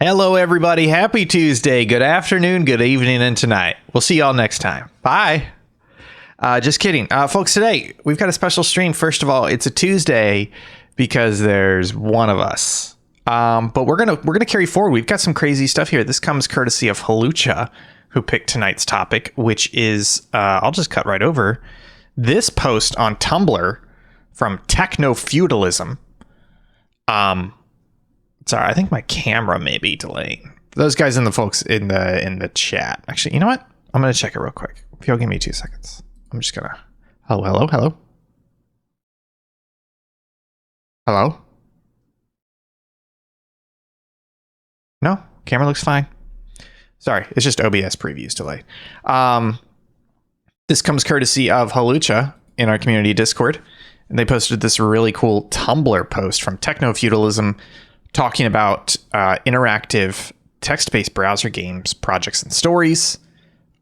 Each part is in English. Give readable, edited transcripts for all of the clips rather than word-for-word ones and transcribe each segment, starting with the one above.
Hello, everybody. Happy Tuesday. Good afternoon, good evening, and tonight. We'll see y'all next time. Bye. Just kidding. Folks, today we've got a special stream. First of all, it's a Tuesday because there's one of us. But we're gonna carry forward. We've got some crazy stuff here. This comes courtesy of Halucha, who picked tonight's topic, which is I'll just cut right over this post on Tumblr from Techno-Feudalism. Sorry, I think my camera may be delaying. Those guys and the folks in the chat. Actually, you know what? I'm gonna check it real quick. If you'll give me 2 seconds, I'm just gonna. Hello. No, camera looks fine. Sorry, it's just OBS previews delay. This comes courtesy of Halucha in our community Discord, and they posted this really cool Tumblr post from Techno-Feudalism talking about interactive text-based browser games, projects, and stories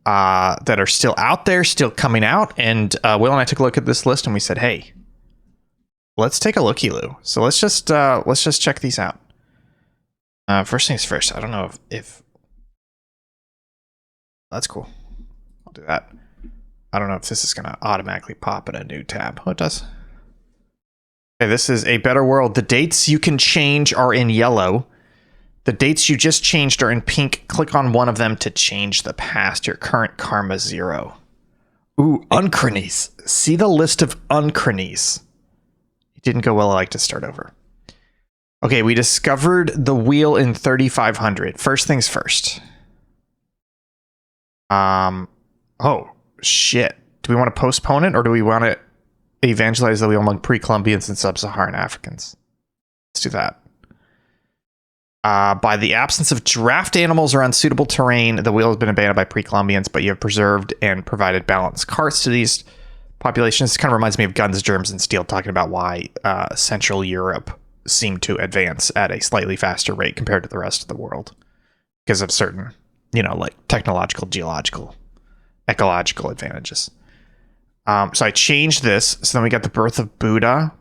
that are still out there, still coming out. And Will and I took a look at this list, and we said, "Hey, let's take a looky-loo." So let's just check these out. First things first. I don't know if that's cool. I'll do that. I don't know if this is going to automatically pop in a new tab. Oh, it does. Okay, this is A Better World. The dates you can change are in yellow. The dates you just changed are in pink. Click on one of them to change the past. Your current karma 0. Ooh, unchronies. See the list of unchronies. It didn't go well. I like to start over. Okay, we discovered the wheel in 3500. First things first. Oh, shit. Do we want to postpone it, or do we want to evangelize the wheel among pre-Columbians and sub-Saharan Africans? Let's do that. By the absence of draft animals or unsuitable terrain, the wheel has been abandoned by pre-Columbians, but you have preserved and provided balanced carts to these populations. This kind of reminds me of Guns, Germs, and Steel, talking about why Central Europe seemed to advance at a slightly faster rate compared to the rest of the world because of certain, like technological, geological, ecological advantages. So I changed this. So then we got the birth of Buddha.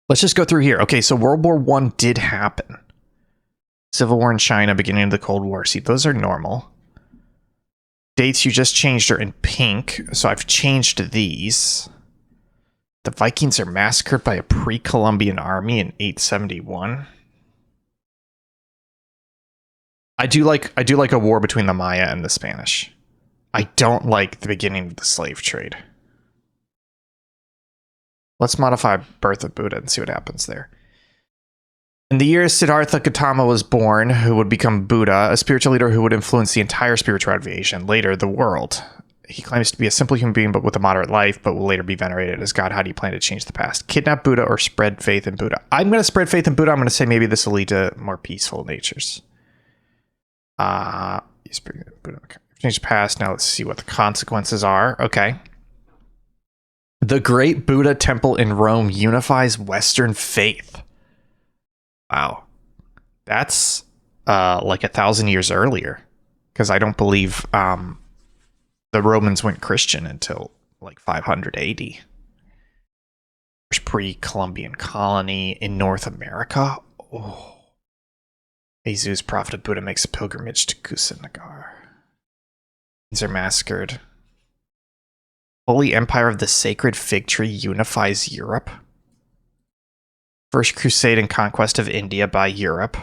Let's just go through here. Okay, so World War I did happen. Civil War in China, beginning of the Cold War. See, those are normal. Dates you just changed are in pink. So I've changed these. The Vikings are massacred by a pre-Columbian army in 871. I do like a war between the Maya and the Spanish. I don't like the beginning of the slave trade. Let's modify Birth of Buddha and see what happens there. In the year Siddhartha Gautama was born, who would become Buddha, a spiritual leader who would influence the entire spiritual aviation, later the world. He claims to be a simple human being, but with a moderate life, but will later be venerated as God. How do you plan to change the past? Kidnap Buddha or spread faith in Buddha? I'm going to spread faith in Buddha. I'm going to say maybe this will lead to more peaceful natures. Buddha. Okay. Change the past. Now let's see what the consequences are. Okay. The Great Buddha Temple in Rome unifies Western faith. Wow. That's like 1,000 years earlier. Because I don't believe the Romans went Christian until like 500 AD. There's pre-Columbian colony in North America. Oh. Jesus, prophet of Buddha, makes a pilgrimage to Kusinagar. These are massacred. Holy Empire of the Sacred Fig Tree unifies Europe. First Crusade and conquest of India by Europe.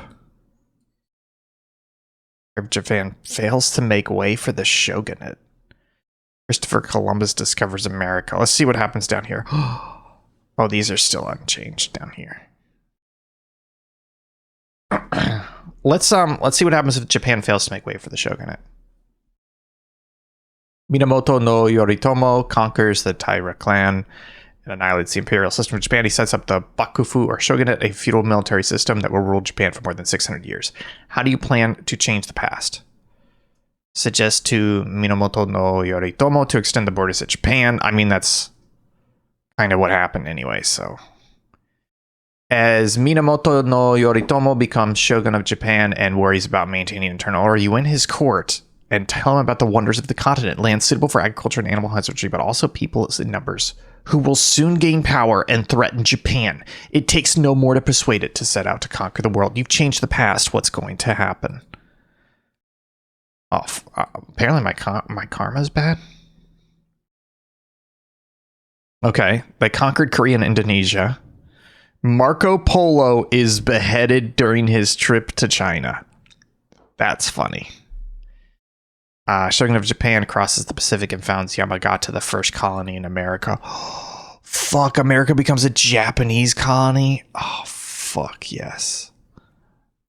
Japan fails to make way for the shogunate. Christopher Columbus discovers America. Let's see what happens down here. Oh, these are still unchanged down here. Let's see what happens if Japan fails to make way for the shogunate. Minamoto no Yoritomo conquers the Taira clan and annihilates the imperial system of Japan. He sets up the Bakufu or shogunate, a feudal military system that will rule Japan for more than 600 years. How do you plan to change the past? Suggest to Minamoto no Yoritomo to extend the borders of Japan. I mean, that's kind of what happened anyway, so. As Minamoto no Yoritomo becomes shogun of Japan and worries about maintaining internal order, you win his court and tell him about the wonders of the continent, land suitable for agriculture and animal husbandry, but also people in numbers who will soon gain power and threaten Japan. It takes no more to persuade it to set out to conquer the world. You've changed the past. What's going to happen? Oh, apparently my karma's bad. Okay, they conquered Korea and Indonesia. Marco Polo is beheaded during his trip to China. That's funny. Shogun of Japan crosses the Pacific and founds Yamagata, the first colony in America. Fuck, America becomes a Japanese colony? Oh, fuck, yes.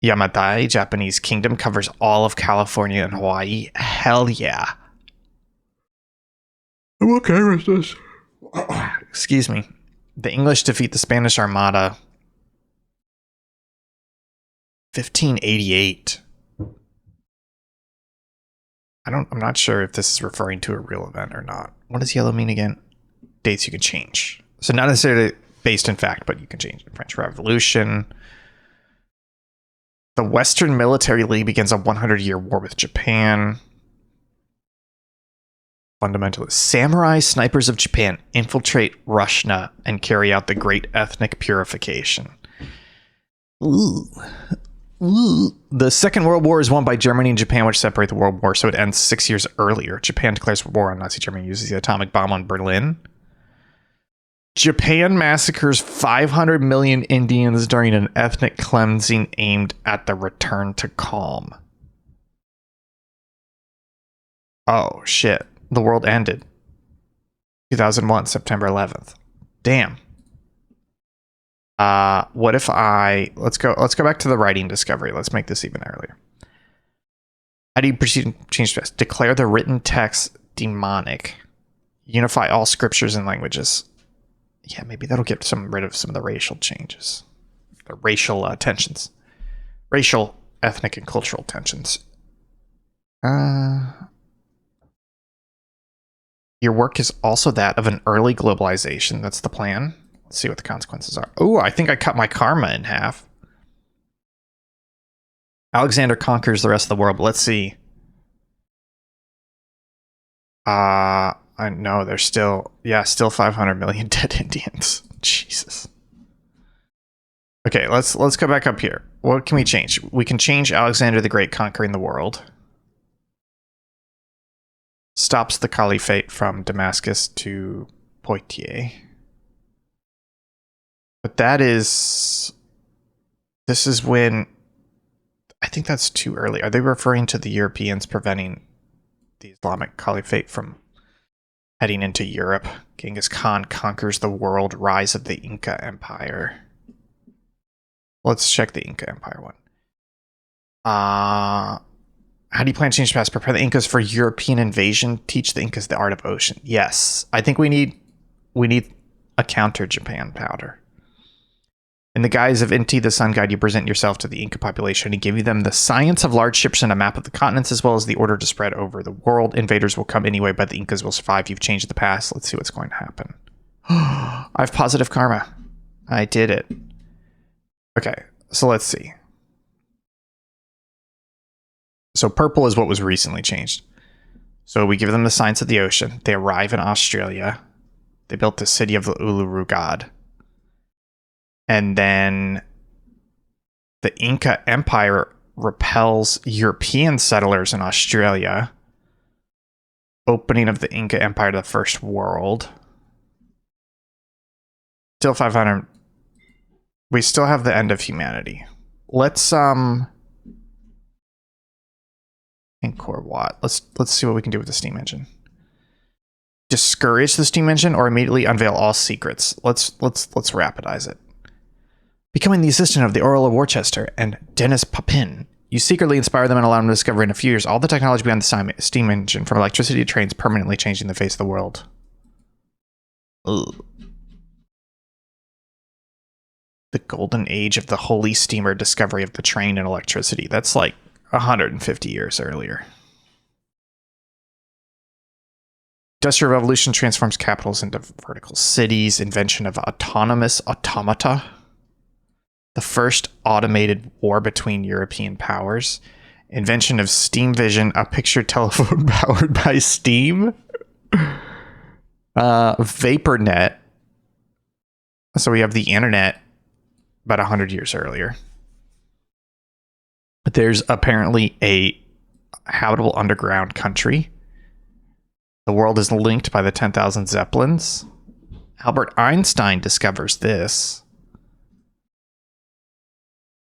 Yamatai, Japanese kingdom, covers all of California and Hawaii. Hell yeah. I'm okay with this. Excuse me. The English defeat the Spanish Armada. 1588. I'm not sure if this is referring to a real event or not. What does yellow mean again? Dates you can change. So not necessarily based in fact, but you can change the French Revolution. The Western Military League begins a 100-year war with Japan. Fundamentalist samurai snipers of Japan infiltrate Russia and carry out the Great Ethnic Purification. Ooh. Ooh. The Second World War is won by Germany and Japan, which separate the World War, so it ends 6 years earlier. Japan declares war on Nazi Germany, uses the atomic bomb on Berlin. Japan massacres 500 million Indians during an ethnic cleansing aimed at the return to calm. Oh, shit. The world ended. 2001, September 11th. Damn. What if let's go back to the writing discovery. Let's make this even earlier. How do you proceed to change this? Declare the written text demonic. Unify all scriptures and languages. Yeah, maybe that'll get rid of some of the racial changes. The racial tensions. Racial, ethnic, and cultural tensions. Your work is also that of an early globalization. That's the plan. Let's see what the consequences are. Oh, I think I cut my karma in half. Alexander conquers the rest of the world. But let's see. I know there's still 500 million dead Indians. Jesus. Okay, let's go back up here. What can we change? We can change Alexander the Great conquering the world. Stops the caliphate from Damascus to Poitiers. But this is when, I think that's too early. Are they referring to the Europeans preventing the Islamic Caliphate from heading into Europe? Genghis Khan conquers the world, rise of the Inca Empire. Let's check the Inca Empire one. How do you plan to change the past? Prepare the Incas for European invasion. Teach the Incas the art of ocean. Yes, I think we need a counter Japan powder. In the guise of Inti, the sun guide, you present yourself to the Inca population and give them the science of large ships and a map of the continents, as well as the order to spread over the world. Invaders will come anyway, but the Incas will survive. You've changed the past. Let's see what's going to happen. I have positive karma. I did it. Okay, so let's see. So purple is what was recently changed. So we give them the science of the ocean. They arrive in Australia. They built the city of the Uluru god. And then the Inca Empire repels European settlers in Australia. Opening of the Inca Empire to the First World. Still 500. We still have the end of humanity. Let's Core Watt. Let's see what we can do with the steam engine. Discourage the steam engine or immediately unveil all secrets. Let's rapidize it. Becoming the assistant of the Earl of Worcester and Dennis Papin, you secretly inspire them and allow them to discover in a few years all the technology behind the steam engine, from electricity to trains, permanently changing the face of the world. Ugh. The golden age of the holy steamer, discovery of the train and electricity. That's like 150 years earlier. Industrial Revolution transforms capitals into vertical cities. Invention of autonomous automata. The first automated war between European powers. Invention of steam vision, a picture telephone powered by steam. VaporNet, So we have the internet about 100 years earlier. But there's apparently a habitable underground country. The world is linked by the 10,000 Zeppelins. Albert Einstein discovers this.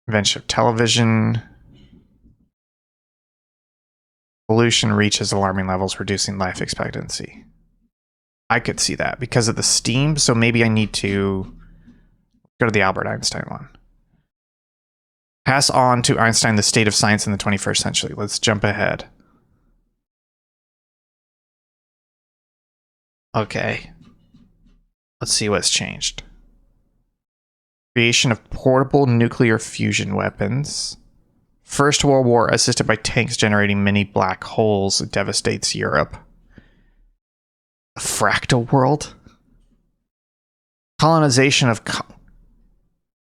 Invention of television. Pollution reaches alarming levels, reducing life expectancy. I could see that because of the steam, so maybe I need to go to the Albert Einstein one. Pass on to Einstein the state of science in the 21st century. Let's jump ahead. Okay. Let's see what's changed. Creation of portable nuclear fusion weapons. First World War, assisted by tanks generating mini black holes, devastates Europe. A fractal world. Colonization of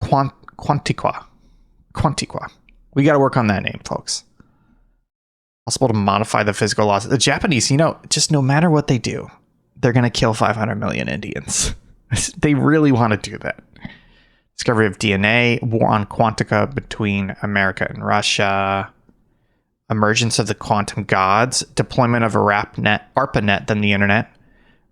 Quantiqua. We got to work on that name, folks. Possible to modify the physical laws. The Japanese, just no matter what they do, they're going to kill 500 million Indians. They really want to do that. Discovery of DNA, war on Quantica between America and Russia, emergence of the quantum gods, deployment of ARPANET, then the internet,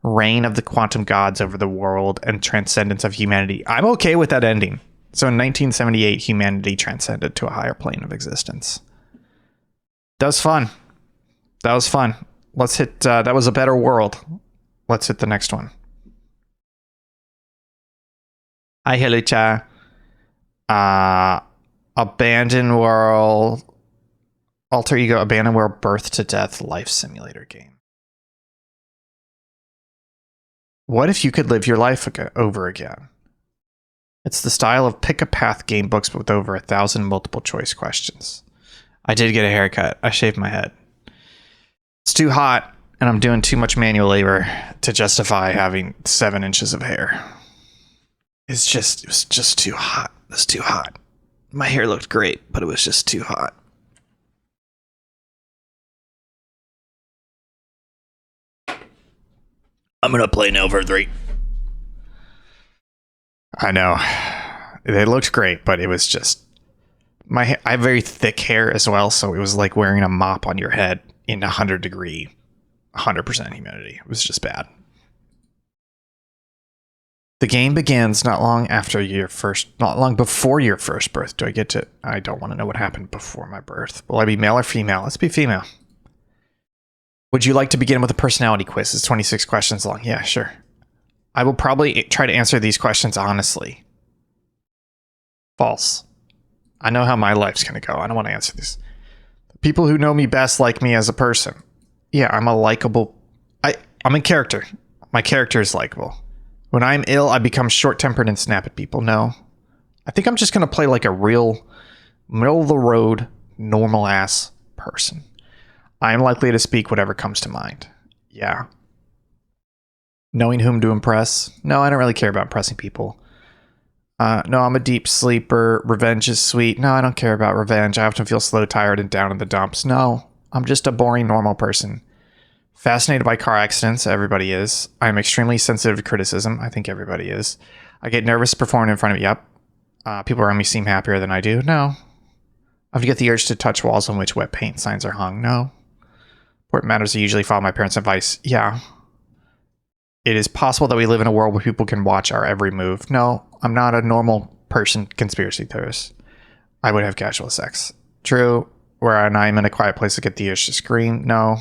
reign of the quantum gods over the world, and transcendence of humanity. I'm okay with that ending. So in 1978, humanity transcended to a higher plane of existence. That was fun. Let's hit, that was a better world. Let's hit the next one. Hi, Helicha. Abandoned World. Alter Ego, Abandoned World, Birth to Death Life Simulator game. What if you could live your life over again? It's the style of pick-a-path game books with over 1,000 multiple choice questions. I did get a haircut. I shaved my head. It's too hot, and I'm doing too much manual labor to justify having 7 inches of hair. It was just too hot. It was too hot. My hair looked great, but it was just too hot. I'm gonna play Nova 3. I know. It looked great, but it was just... I have very thick hair as well, so it was like wearing a mop on your head in 100 degree, 100% humidity. It was just bad. The game begins not long before your first birth. I don't want to know what happened before my birth. Will I be male or female? Let's be female. Would you like to begin with a personality quiz? It's 26 questions long. Yeah, sure. I will probably try to answer these questions honestly. False. I know how my life's going to go. I don't want to answer this. The people who know me best like me as a person. Yeah, I'm a likable... I'm a character. My character is likable. When I'm ill, I become short-tempered and snap at people. No. I think I'm just going to play like a real, middle-of-the-road, normal-ass person. I am likely to speak whatever comes to mind. Yeah. Knowing whom to impress? No, I don't really care about impressing people. No, I'm a deep sleeper. Revenge is sweet. No, I don't care about revenge. I often feel slow, tired, and down in the dumps. No, I'm just a boring, normal person. Fascinated by car accidents. Everybody is. I'm extremely sensitive to criticism. I think everybody is. I get nervous performing in front of me. Yep. People around me seem happier than I do. No. I get the urge to touch walls on which wet paint signs are hung. No. Important matters I usually follow my parents' advice. Yeah. It is possible that we live in a world where people can watch our every move. No, I'm not a normal person conspiracy theorist. I would have casual sex. True. Where I'm in a quiet place to get the urge to scream. No.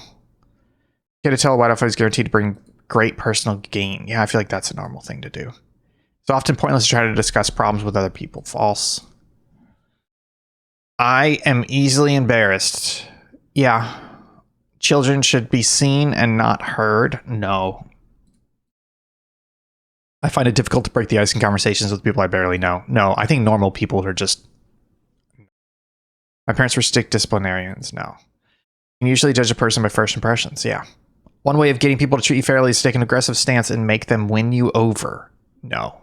Get to tell a white if I was guaranteed to bring great personal gain. Yeah, I feel like that's a normal thing to do. It's often pointless to try to discuss problems with other people. False. I am easily embarrassed. Yeah. Children should be seen and not heard. No. I find it difficult to break the ice in conversations with people I barely know. No, I think normal people are just... My parents were strict disciplinarians. No. You can usually judge a person by first impressions. Yeah. One way of getting people to treat you fairly is to take an aggressive stance and make them win you over. No.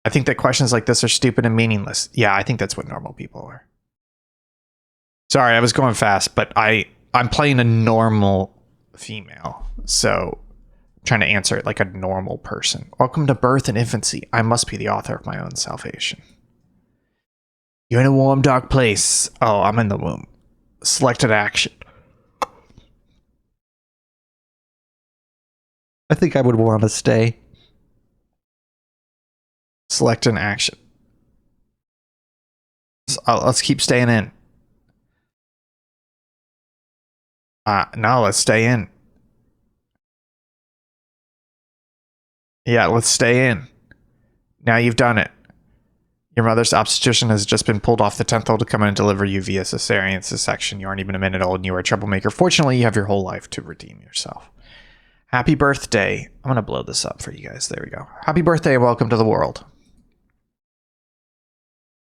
I think that questions like this are stupid and meaningless. Yeah, I think that's what normal people are. Sorry, I was going fast, but I'm playing a normal female. So Trying to answer it like a normal person. Welcome to birth and infancy. I must be the author of my own salvation. You're in a warm, dark place. Oh, I'm in the womb. Selected action. I think I would want to stay. Select an action. Let's keep staying in. No, let's stay in. Yeah, let's stay in. Now you've done it. Your mother's obstetrician has just been pulled off the 10th hole to come in and deliver you via cesarean section. You aren't even a minute old and you are a troublemaker. Fortunately, you have your whole life to redeem yourself. Happy birthday. I'm going to blow this up for you guys. There we go. Happy birthday and welcome to the world.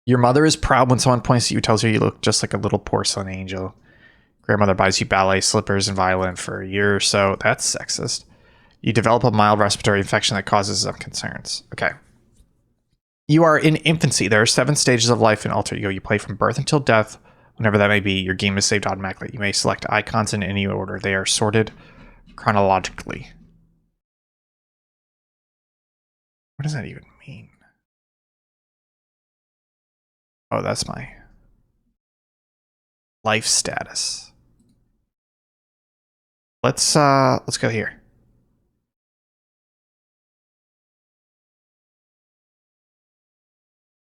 Your mother is proud when someone points at you, tells her you look just like a little porcelain angel. Grandmother buys you ballet slippers and violin for a year or so. That's sexist. You develop a mild respiratory infection that causes some concerns. Okay. You are in infancy. There are 7 stages of life in Alter Ego. You play from birth until death. Whenever that may be, your game is saved automatically. You may select icons in any order. They are sorted chronologically. What does that even mean? Oh, that's my life status. Let's go here.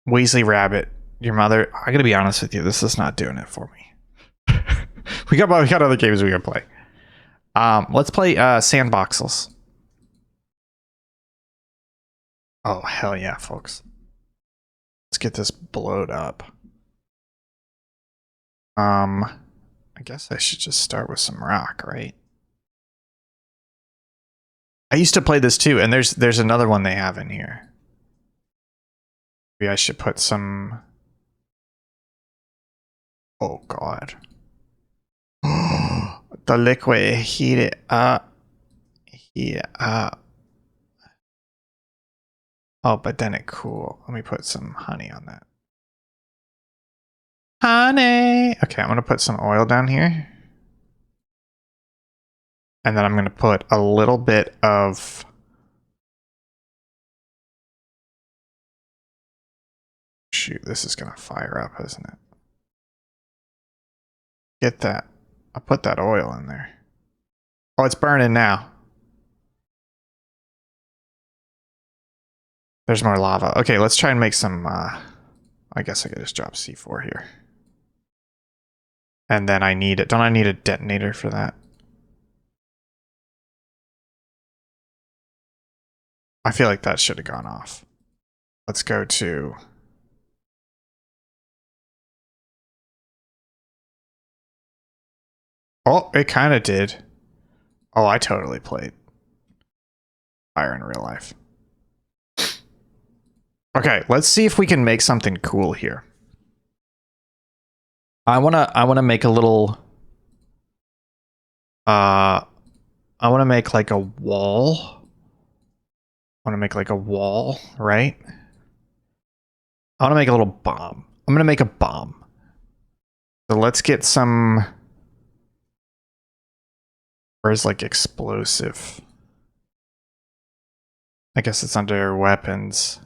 Weasley Rabbit, your mother. I gotta be honest with you, this is not doing it for me. we got other games we can play. Let's play Sandboxels. Oh hell yeah, folks. Let's get this blowed up. I guess I should just start with some rock, right? I used to play this too, and there's another one they have in here. Maybe I should put some. Oh god. The liquid, heat it up. Heat it up. Oh, but then it cool. Let me put some honey on that. Honey! Okay, I'm gonna put some oil down here. And then I'm gonna put a little bit of... Shoot, this is gonna fire up, isn't it? Get that. I'll put that oil in there. Oh, it's burning now. There's more lava. Okay, let's try and make some, I guess I could just drop C4 here. And then I need it. Don't I need a detonator for that? I feel like that should have gone off. Let's go to... Oh, it kind of did. Oh, I totally played fire in real life. Okay, let's see if we can make something cool here. I wanna make a little I wanna make like a wall. I wanna make like a wall, right? I wanna make a little bomb. I'm gonna make a bomb. So let's get some... Where's like explosive? I guess it's under weapons.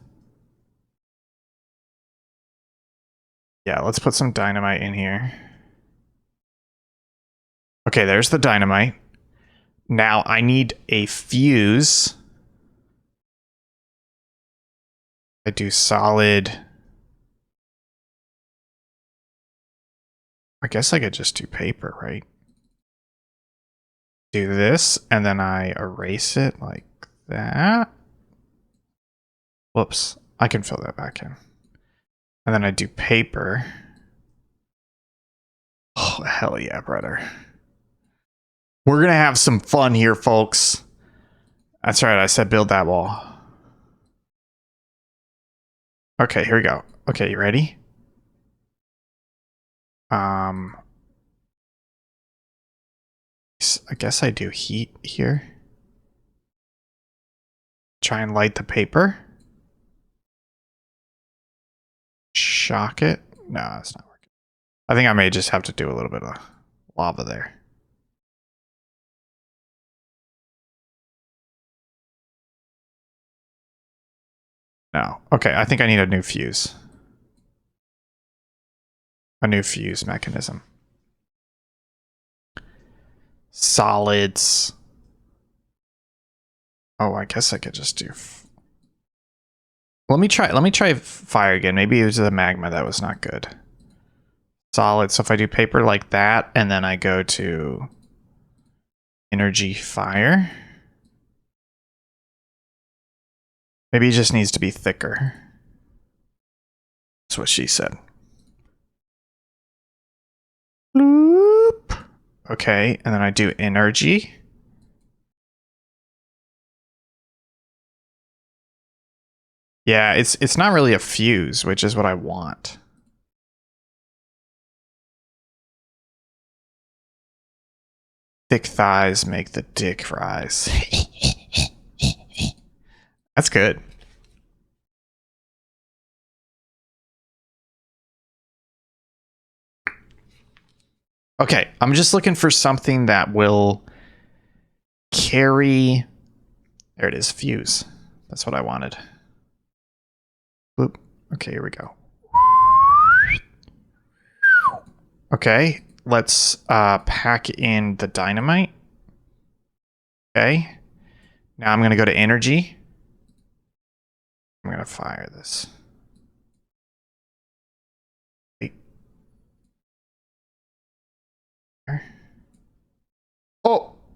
Yeah, let's put some dynamite in here. Okay, there's the dynamite. Now I need a fuse. I do solid. I guess I could just do paper, right? Do this, and then I erase it like that. Whoops, I can fill that back in. And then I do paper. Oh, hell yeah, brother. We're gonna have some fun here, folks. That's right, I said build that wall. Okay, here we go. Okay, you ready? I guess I do heat here. Try and light the paper. Shock it. No, it's not working. I think I may just have to do a little bit of lava there. No. Okay, I think I need a new fuse. A new fuse mechanism. Solids. Oh, I guess I could just do... Let me try fire again. Maybe it was the magma that was not good. Solid. So if I do paper like that, and then I go to energy fire. Maybe it just needs to be thicker. That's what she said. Bloop. Okay, and then I do energy. Yeah, it's not really a fuse, which is what I want. Thick thighs make the dick rise. That's good. Okay, I'm just looking for something that will carry... There it is, fuse. That's what I wanted. Boop. Okay, here we go. Okay, let's pack in the dynamite. Okay. Now I'm going to go to energy. I'm going to fire this.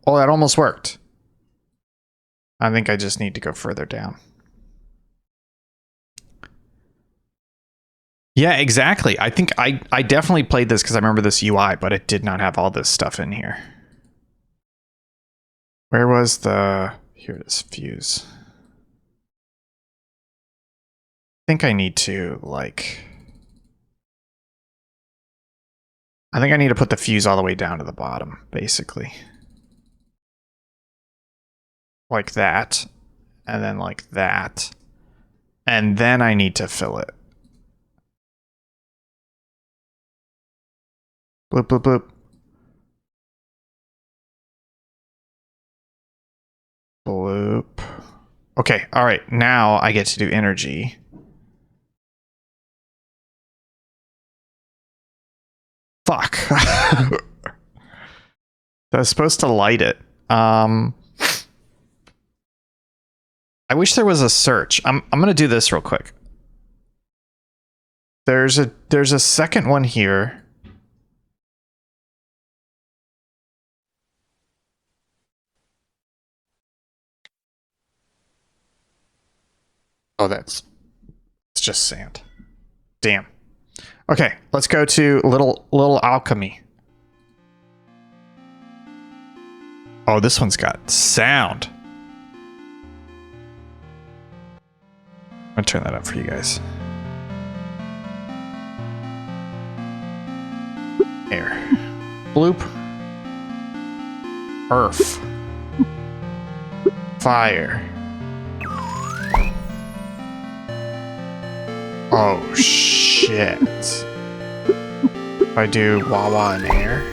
Oh, that almost worked. I think I just need to go further down. Yeah, exactly. I think I definitely played this because I remember this UI, but it did not have all this stuff in here. Where was the... Here it is, fuse. I think I need to, like... I think I need to put the fuse all the way down to the bottom, basically. Like that. And then like that. And then I need to fill it. Bloop, bloop, bloop. Bloop. Okay, alright. Now I get to do energy. Fuck. I was supposed to light it. I wish there was a search. I'm gonna do this real quick. There's a second one here. Oh, it's just sand. Damn. Okay, let's go to little alchemy. Oh, this one's got sound. I'm gonna turn that up for you guys. Air. Bloop. Earth. Fire. Oh, shit. If I do Wawa and air.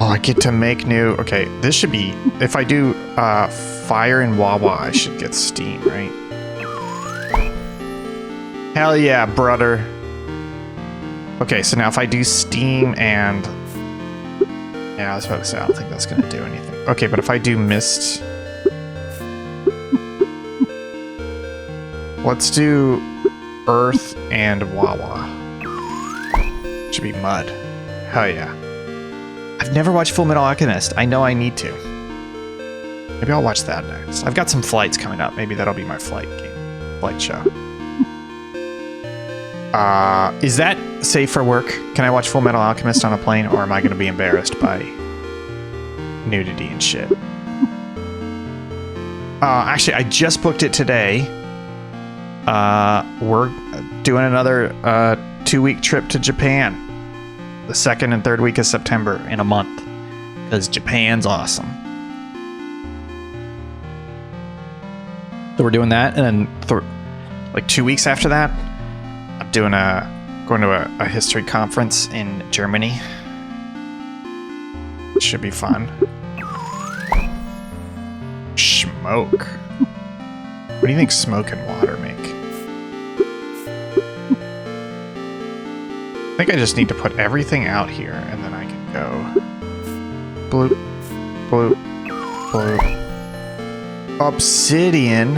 Oh, I get to make new... Okay, this should be... If I do fire and Wawa, I should get steam, right? Hell yeah, brother. Okay, so now if I do steam and... Yeah, I was about to say, I don't think that's going to do anything. Okay, but if I do mist... Let's do earth and Wawa. Should be mud. Hell yeah. I've never watched Full Metal Alchemist. I know I need to. Maybe I'll watch that next. I've got some flights coming up. Maybe that'll be my flight show. Is that safe for work? Can I watch Full Metal Alchemist on a plane, or am I going to be embarrassed by nudity and shit? Actually, I just booked it today. We're doing another 2-week trip to Japan. The 2nd and 3rd week of September in a month. Because Japan's awesome. So we're doing that, and then like 2 weeks after that, I'm doing going to a history conference in Germany. It should be fun. Smoke. What do you think smoke and water make? I think I just need to put everything out here, and then I can go bloop, bloop, bloop. Obsidian.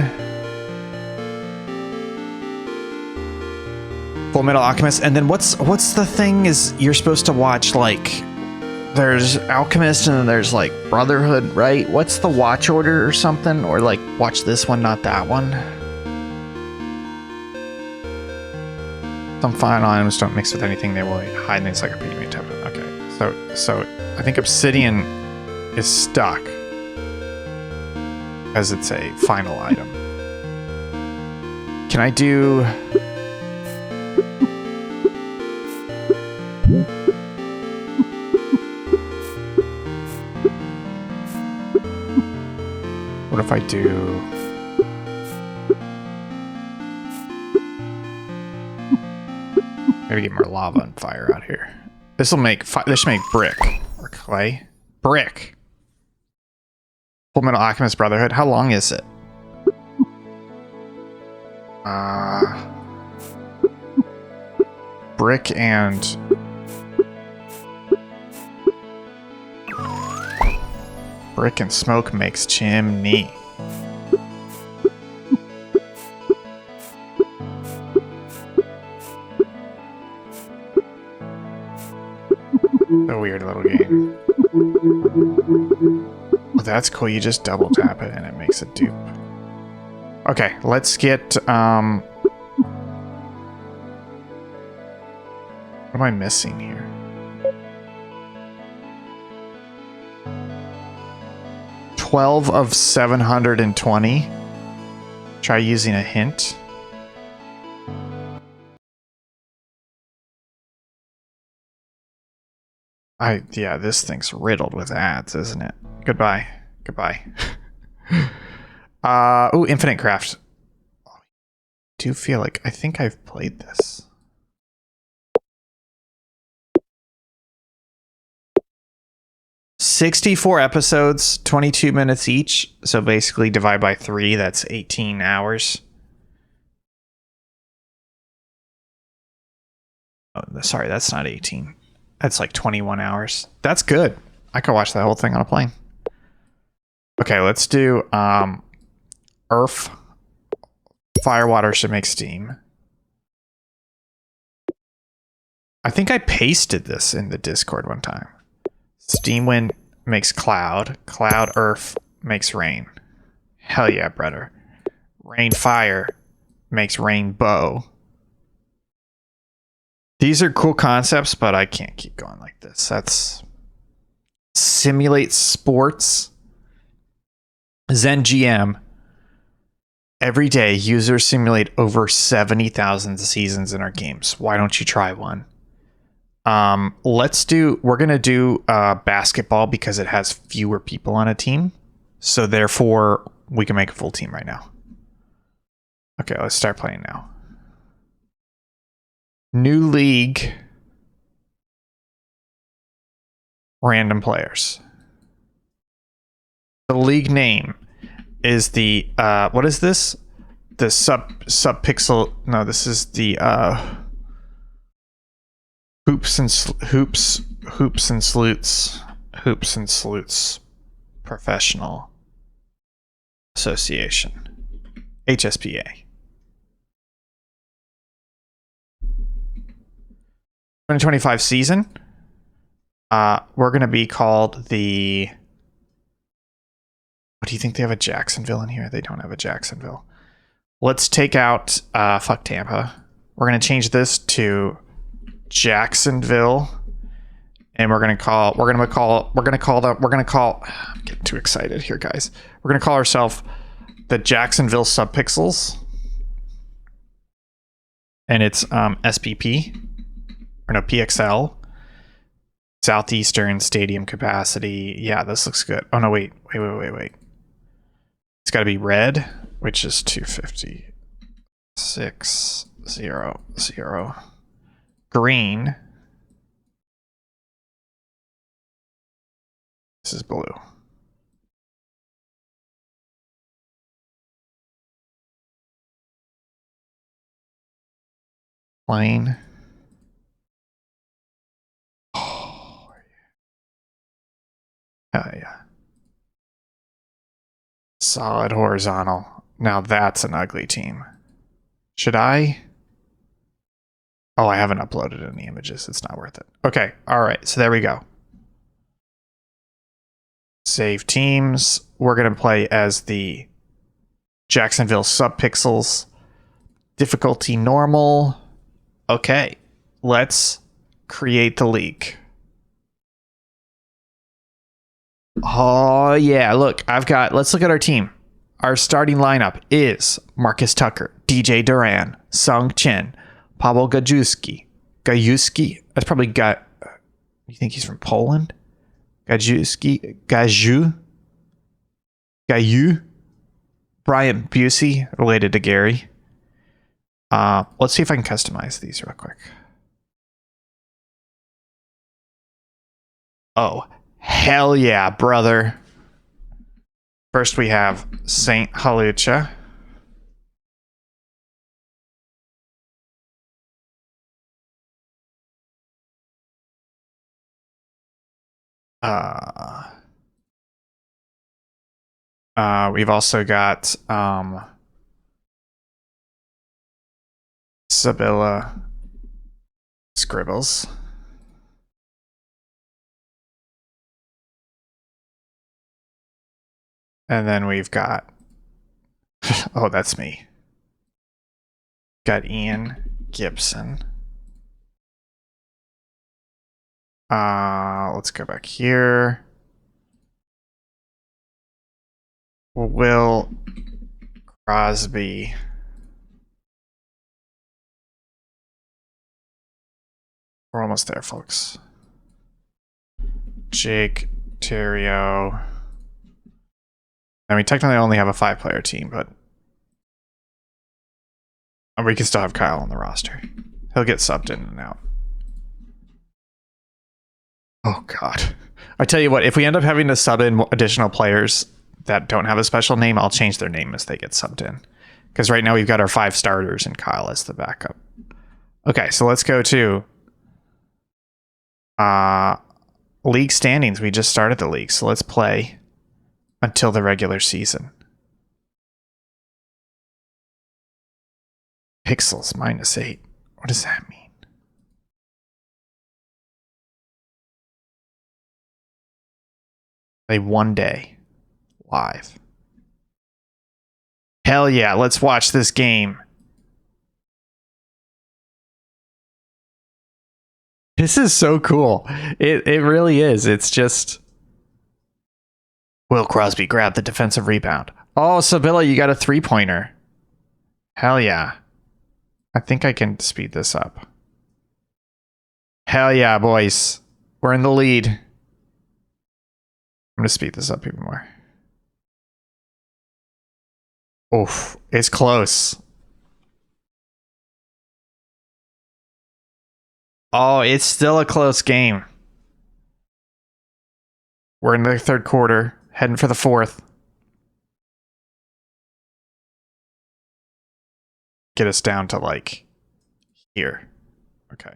Full Metal Alchemist. And then what's the thing is you're supposed to watch, like, there's Alchemist and then there's like Brotherhood, right? What's the watch order or something? Or like watch this one, not that one. Some final items don't mix with anything. They will hide in the encyclopedia. Okay, so I think Obsidian is stuck as it's a final item. Can I do? What if I do? Maybe get more lava and fire out here. This will make this should make brick or clay. Brick. Full Metal Alchemist Brotherhood. How long is it? Brick and smoke makes chimney. A weird little game. Oh, that's cool. You just double tap it and it makes a dupe. Okay, let's get what am I missing here? $12 of 720. Try using a hint. Yeah, this thing's riddled with ads, isn't it? Goodbye. Goodbye. Ooh, Infinite Craft. I do feel like I think I've played this. "64 episodes, 22 minutes each. So basically divide by 3, that's 18 hours. Oh, sorry, that's not 18. That's like 21 hours. That's good. I could watch that whole thing on a plane. Okay, let's do earth. Fire, water should make steam. I think I pasted this in the Discord one time. Steam wind makes cloud. Cloud earth makes rain. Hell yeah, brother. Rain fire makes rainbow. These are cool concepts, but I can't keep going like this. That's simulate sports. Zen GM. Every day, users simulate over 70,000 seasons in our games. Why don't you try one? We're going to do basketball because it has fewer people on a team. So therefore, we can make a full team right now. Okay, let's start playing now. New league. Random players. The league name is the what is this? The Subpixel. No, this is the hoops and sleuths professional association, HSPA. 2025 season. We're going to be called the... What do you think? They have a Jacksonville in here? They don't have a Jacksonville. Let's take out fuck Tampa. We're going to change this to Jacksonville, and we're going to call I'm getting too excited here, guys. We're going to call ourselves the Jacksonville Subpixels, and it's SPP. Or no, PXL. Southeastern Stadium capacity. Yeah, this looks good. Oh no, wait. It's got to be red, which is 250,600. Green. This is blue. Plane. Oh, yeah. Solid horizontal. Now that's an ugly team. Should I? Oh, I haven't uploaded any images. It's not worth it. Okay. All right. So there we go. Save teams. We're going to play as the Jacksonville Subpixels. Difficulty normal. Okay. Let's create the league. Oh, yeah. Look, let's look at our team. Our starting lineup is Marcus Tucker, DJ Duran, Sung Chin, Paweł Gajewski. That's probably you think he's from Poland? Gaju. Brian Busey, related to Gary. Let's see if I can customize these real quick. Oh, hell yeah, brother. First we have Saint Halucha. We've also got Sabilla Scribbles. And then we've got oh, that's me. Got Ian Gibson. Let's go back here. Will Crosby. We're almost there, folks. Jake Terrio. And we technically only have a 5-player team, but we can still have Kyle on the roster. He'll get subbed in and out. Oh, God. I tell you what, if we end up having to sub in additional players that don't have a special name, I'll change their name as they get subbed in. Because right now we've got our 5 starters and Kyle as the backup. Okay, so let's go to league standings. We just started the league, so let's play until the regular season. Pixels -8. What does that mean? Play 1 day live. Hell yeah, let's watch this game. This is so cool. It really is. It's just Will Crosby grabbed the defensive rebound. Oh, Sabilla, you got a 3-pointer. Hell yeah. I think I can speed this up. Hell yeah, boys. We're in the lead. I'm going to speed this up even more. Oof, it's close. Oh, it's still a close game. We're in the third quarter, heading for the fourth. Get us down to like here. Okay.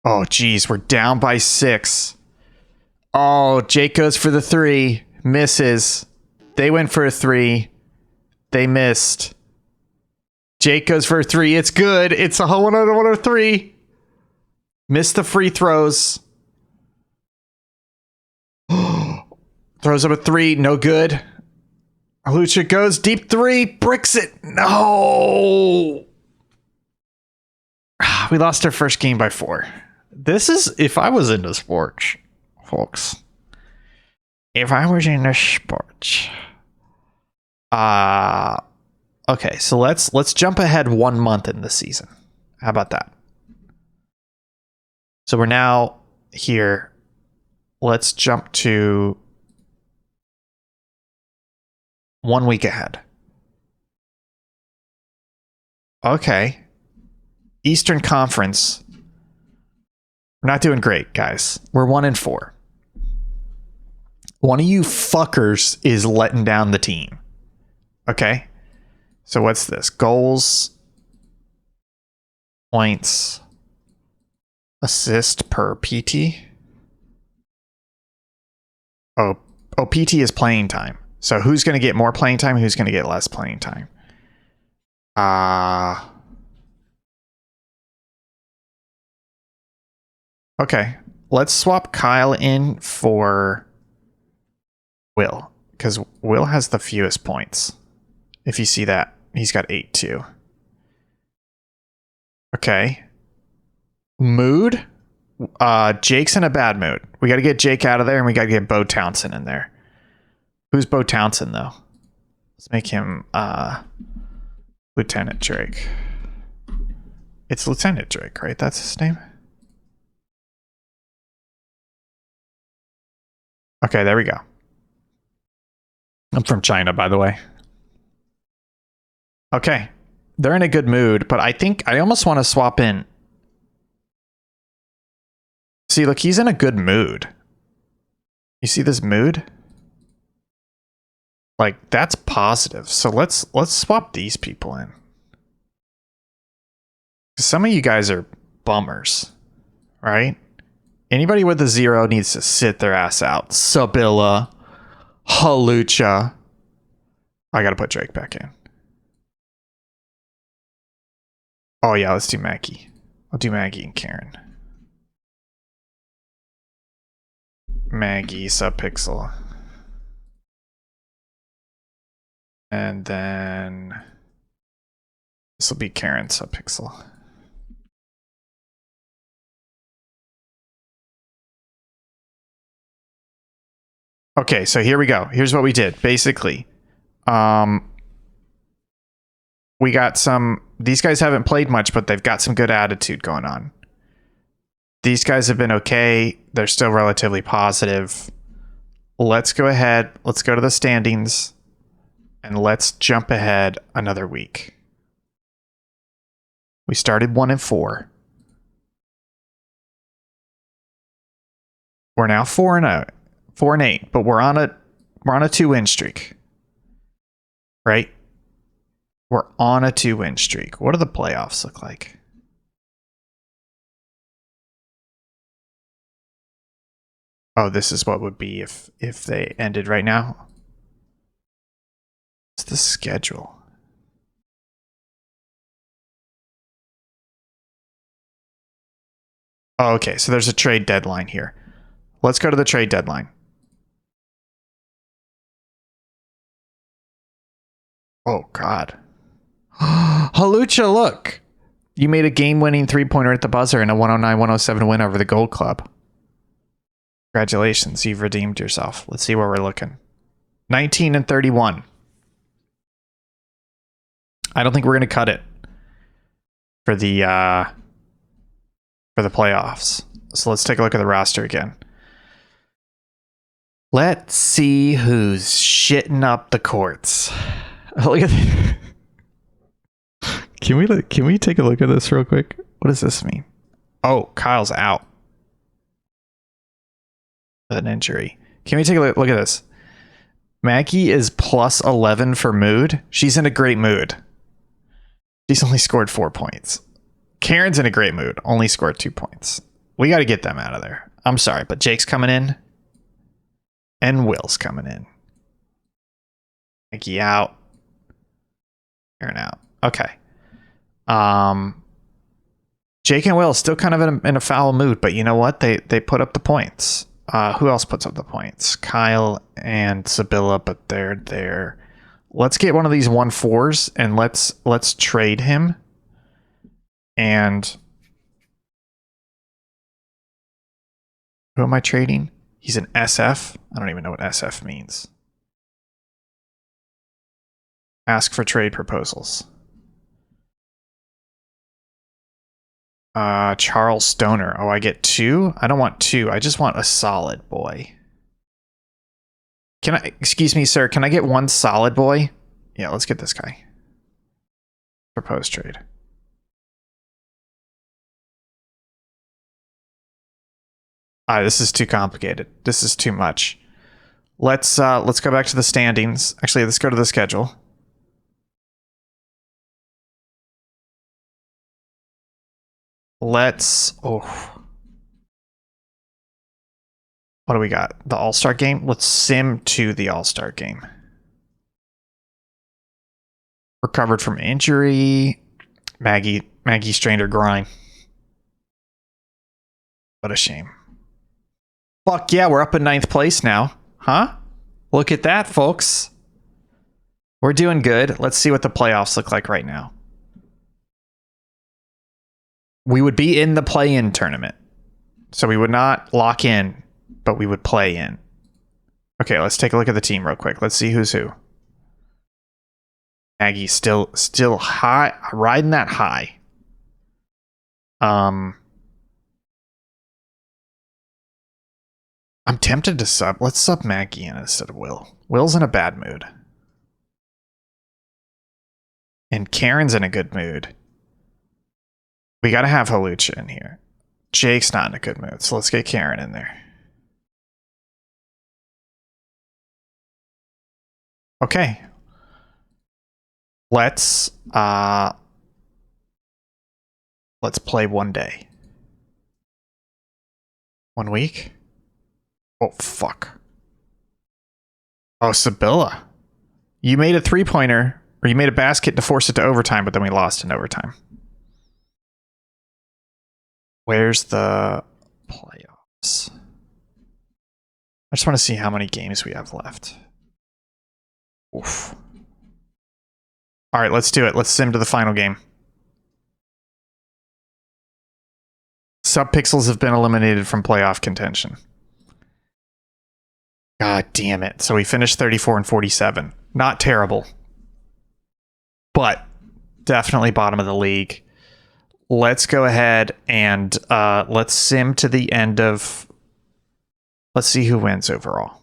Oh, geez, we're down by 6. Oh, Jake goes for the 3. Misses. They went for a 3. They missed. Jake goes for a 3. It's good. It's a 1-3. Missed the free throws. Throws up a 3. No good. Lucha goes deep 3. Bricks it. No. We lost our first game by 4. This is if I was into sports, folks. If I was into sports. Okay, so let's jump ahead 1 month in the season. How about that? So we're now here. Let's jump to 1 week ahead. Okay. Eastern Conference. We're not doing great, guys. We're 1-4. One of you fuckers is letting down the team. Okay? So what's this? Goals, points, assist per PT. Oh, PT is playing time. So who's going to get more playing time? Who's going to get less playing time? Okay. Let's swap Kyle in for Will, because Will has the fewest points. If you see that, he's got 8 too. Okay. Mood. Jake's in a bad mood. We got to get Jake out of there, and we got to get Bo Townsend in there. Who's Bo Townsend, though? Let's make him Lieutenant Drake. It's Lieutenant Drake, right? That's his name? Okay, there we go. I'm from China, by the way. Okay. They're in a good mood, but I think I almost want to swap in. See, look, he's in a good mood. You see this mood? Like, that's positive. So let's swap these people in. Some of you guys are bummers, right? Anybody with a 0 needs to sit their ass out. Sabilla, Halucha. I gotta put Drake back in. Oh yeah, let's do Maggie. I'll do Maggie and Karen. Maggie, Subpixel. And then this will be Karen, Subpixel. Okay, so here we go. Here's what we did. Basically, we got some... These guys haven't played much, but they've got some good attitude going on. These guys have been okay. They're still relatively positive. Let's go ahead. Let's go to the standings. And let's jump ahead another week. We started 1-4. We're now 4-8, but we're on a 2-win streak. Right? We're on a 2-win streak. What do the playoffs look like? Oh, this is what would be if they ended right now. What's the schedule? Oh, okay, so there's a trade deadline here. Let's go to the trade deadline. Oh, God. Halucha, look! You made a game-winning three-pointer at the buzzer in a 109-107 win over the Gold Club. Congratulations, you've redeemed yourself. Let's see where we're looking. 19-31. I don't think we're going to cut it for the playoffs. So let's take a look at the roster again. Let's see who's shitting up the courts. Look at this. Can we take a look at this real quick? What does this mean? Oh, Kyle's out. An injury. Can we take a look at this? Maggie is plus 11 for mood. She's in a great mood. She's only scored 4 points. Karen's in a great mood. Only scored 2 points. We got to get them out of there. I'm sorry, but Jake's coming in. And Will's coming in. Maggie out. Karen out. Okay. Jake and Will still kind of in a foul mood, but you know what? They put up the points. Who else puts up the points? Kyle and Sibylla, but they're there. Let's get one of these 1-4s and let's trade him. And who am I trading? He's an SF. I don't even know what SF means. Ask for trade proposals. Charles Stoner. Oh, I get 2? I don't want 2. I just want a solid boy. Can I, excuse me, sir, can I get 1 solid boy? Yeah, let's get this guy. Propose trade. This is too complicated. This is too much. Let's go back to the standings. Actually, let's go to the schedule. Let's... Oh. What do we got? The All-Star game? Let's sim to the All-Star game. Recovered from injury. Maggie strained her groin. What a shame. Fuck yeah, we're up in 9th place now. Huh? Look at that, folks. We're doing good. Let's see what the playoffs look like right now. We would be in the play-in tournament. So we would not lock in, but we would play in. Okay, let's take a look at the team real quick. Let's see who's who. Maggie's still high, riding that high. I'm tempted to sub. Let's sub Maggie in instead of Will. Will's in a bad mood. And Karen's in a good mood. We gotta have Halucha in here. Jake's not in a good mood, so let's get Karen in there. Okay. Let's play one day. 1 week? Oh, fuck. Oh, Sibylla. You made a 3-pointer, or you made a basket to force it to overtime, but then we lost in overtime. Where's the playoffs? I just want to see how many games we have left. Oof. All right, let's do it. Let's sim to the final game. Subpixels have been eliminated from playoff contention. God damn it. So we finished 34 and 47. Not terrible. But definitely bottom of the league. Let's go ahead and let's sim to the end of... Let's see who wins overall.